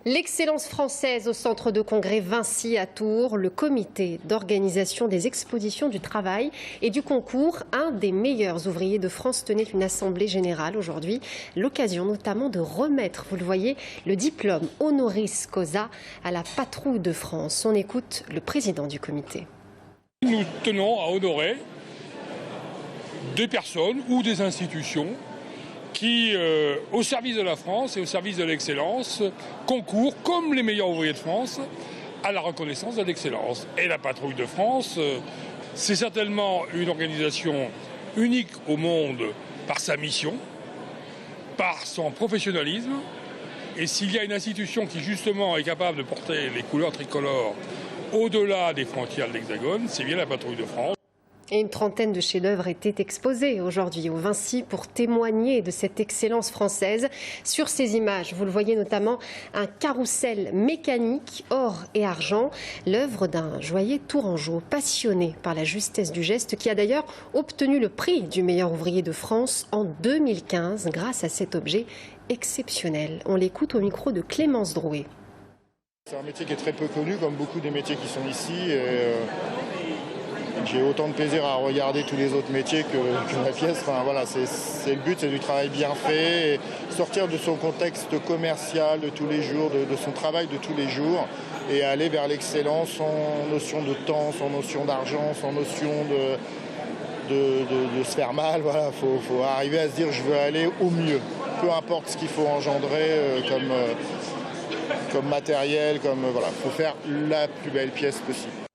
L'excellence française au centre de congrès Vinci à Tours, le comité d'organisation des expositions du travail et du concours, un des meilleurs ouvriers de France, tenait une assemblée générale aujourd'hui. L'occasion notamment de remettre, vous le voyez, le diplôme honoris causa à la patrouille de France. On écoute le président du comité. Nous tenons à honorer des personnes ou des institutions qui, au service de la France et au service de l'excellence, concourent, comme les meilleurs ouvriers de France, à la reconnaissance de l'excellence. Et la Patrouille de France, c'est certainement une organisation unique au monde par sa mission, par son professionnalisme. Et s'il y a une institution qui, justement, est capable de porter les couleurs tricolores au-delà des frontières de l'Hexagone, c'est bien la Patrouille de France. Et une trentaine de chefs-d'œuvre étaient exposés aujourd'hui au Vinci pour témoigner de cette excellence française. Sur ces images, vous le voyez notamment, un carrousel mécanique, or et argent, l'œuvre d'un joaillier tourangeau passionné par la justesse du geste qui a d'ailleurs obtenu le prix du meilleur ouvrier de France en 2015 grâce à cet objet exceptionnel. On l'écoute au micro de Clémence Drouet. C'est un métier qui est très peu connu, comme beaucoup des métiers qui sont ici. J'ai autant de plaisir à regarder tous les autres métiers que la pièce. Enfin, voilà, c'est le but, c'est du travail bien fait. Et sortir de son contexte commercial de tous les jours, de son travail de tous les jours, et aller vers l'excellence sans notion de temps, sans notion d'argent, sans notion de se faire mal. Voilà, faut arriver à se dire je veux aller au mieux. Peu importe ce qu'il faut engendrer comme matériel, voilà, faut faire la plus belle pièce possible.